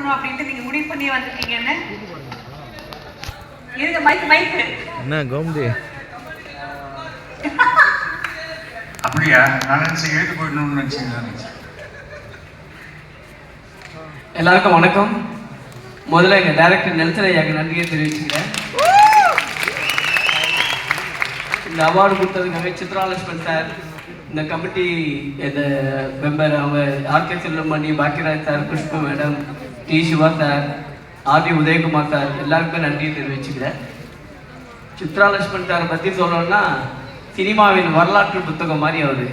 பண்ணணும் அப்படின்ட்டு நீங்க முடிவு பண்ணி வந்திருக்கீங்கன்னு. இருங்க மைக் என்ன கோமதி அப்படியா? நான் நினைச்சேன் எழுதி போயிடணும்னு நினைச்சேன். எல்லாருக்கும் வணக்கம். முதல்ல எங்கள் டைரக்டர் நெல்சன் ஐயாக்கு நன்றியை தெரிவிச்சுக்கிறேன். இந்த அவார்டு கொடுத்ததுக்காக சித்ரா லட்சுமன் சார், இந்த கமிட்டி இந்த மெம்பர் அவங்க RK Selvamani, Bhagyaraj sir, Khushbu madam, T Siva sir, RT Udhayakumar sir எல்லாருக்குமே நன்றியை தெரிவிச்சுக்கிறேன். சித்ரா லட்சுமன் சாரை பற்றி சொல்லணும்னா சினிமாவின் வரலாற்று புத்தகம் மாதிரி அவர்.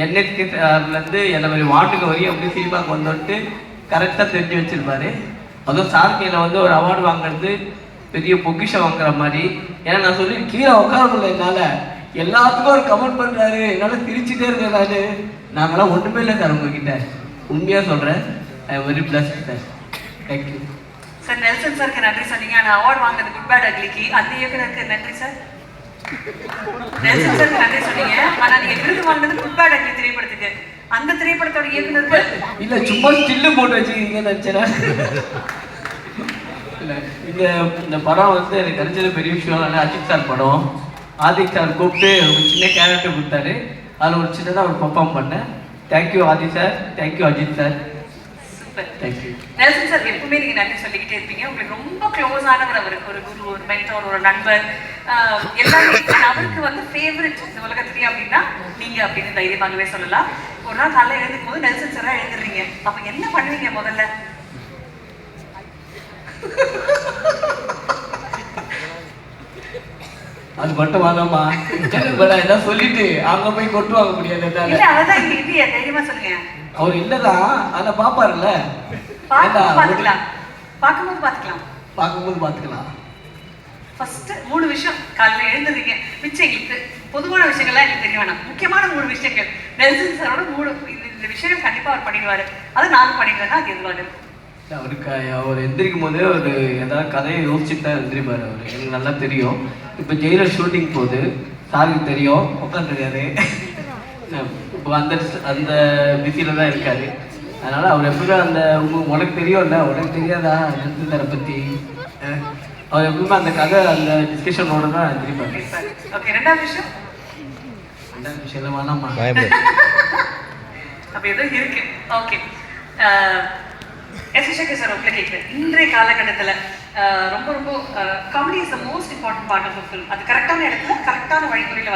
என்எஸ்கே சார்லேருந்து என்ன மாதிரி வாட்டுக்கு வரையும் அப்படி சினிமாவுக்கு வந்துட்டு கரெக்டாக தெரிஞ்சு வச்சுருப்பாரு. அதுவும் சார்கையில் வந்து ஒரு அவார்டு வாங்குறது பெரிய பொக்கிஷம் வாங்குற மாதிரி. ஏன்னா நான் சொல்லி கீழே உட்கார முடியல, என்னால் எல்லாத்துக்கும் ஒரு கமெண்ட் பண்ணுறாரு, என்னால் சிரிச்சுட்டே இருக்கேன். நாங்களாம் ஒன்றுமே இல்லை சார் உங்ககிட்ட, உண்மையாக சொல்கிறேன். I am very blessed sir. Thank you sir. Nelson சாருக்கு நன்றி சொன்னீங்க. ஆனால் அவார்டு வாங்குறது குட் பேட் அக்லிக்கு அந்த இயக்குனருக்கு நன்றி சார். நெல்சன் சாருக்கு நன்றி சொன்னீங்க, ஆனால் நீங்கள் விருது வாங்கினது குட் பேட் அக்லி திரைப்படத்துக்கு. அந்த திரைப்படத்தோட இயக்குனருக்கு இல்லை, சும்மா ஸ்டில்லு போட்டு வச்சுக்கிங்கன்னு நினச்சேன். இல்லை, இந்த படம் வந்து எனக்கு கிடைச்சது பெரிய விஷயம். ஆனால் அஜித் சார் படம், ஆதிக் சார் கூப்பிட்டு ஒரு சின்ன கேரக்டர் கொடுத்தாரு, அதில் ஒரு சின்னதாக ஒரு பர்ஃபார்ம் பண்ணேன். Thank you Adhik sir, thank you Ajith sir. Super. Thank you. Nelson sir எப்பவுமே நீங்கள் நன்றி சொல்லிக்கிட்டே இருப்பீங்க. உங்களுக்கு ரொம்ப க்ளோஸானவர் அவருக்கு, ஒரு குரு, ஒரு மென்டர், ஒரு நண்பர் எல்லாமே. அவருக்கு வந்து ஃபேவரட் இந்த உலகத்துலேயே அப்படின்னா நீங்கள் அப்படின்னு தைரியமாகவே சொல்லலாம். ஒரு நாள் காலையில் எழுந்துக்கும் போது நெல்சன் சாராக எழுந்துடுறீங்க, அப்போ என்ன பண்ணுவீங்க முதல்ல? அது மட்டும் வாங்கம்மா எல்லாம் சொல்லிட்டு அங்கே போய் கொட்டு வாங்க முடியாது. அதான் இங்கே இல்லையா, தைரியமாக சொல்லுங்க. அவர் இல்லைதான், அதை பார்ப்பாருல்ல. பார்த்துக்கலாம், பார்க்கும்போது பார்த்துக்கலாம், பார்க்கும்போது பார்த்துக்கலாம். ஃபர்ஸ்ட் 3 விஷயம் காலையில் எழுந்துறீங்க. மிச்சம் எங்களுக்கு பொதுவான விஷயங்கள்லாம் எனக்கு தெரிய வேணாம். முக்கியமான 3 விஷயங்கள் நெல்சன் சாரோட 3 இந்த விஷயம் கண்டிப்பாக அவர் பண்ணிடுவார். அதை நானும் பண்ணிடுவேன்னா அது எதுவாக இருக்கும்? அவருக்கு அவர் எந்திரிக்கும் போதே ஒரு ஏதாவது கதையை யோசிச்சுட்டு தான் எந்திரிப்பார். அவர் எனக்கு நல்லா தெரியும். இப்போ ஜெயிலர் ஷூட்டிங் போகுது, சாருக்கு தெரியும், உட்காந்துருக்காரு. இப்போ அந்த பிஸியில் தான் இருக்காரு. அதனால் அவர் எப்பவுமே அந்த உனக்கு தெரியும்ல, உனக்கு தெரியாதா நெல்சன் சாரை பற்றி, அவர் எப்பவுமே அந்த கதை அந்த டிஸ்கஷனோட தான் எந்திரிப்பார். ஓகே, ரெண்டாவது விஷயம் வேணாமா அப்போ ஏதோ இருக்கு. ஓகே, எஸ்எஸ்கே சார் உங்களை கேட்குறேன். இன்றைய காலகட்டத்தில் ரொம்ப ரொம்ப comedy is the most important part of a film. அது கரெக்டான இடத்துல கரெக்டான வழிமுறையில்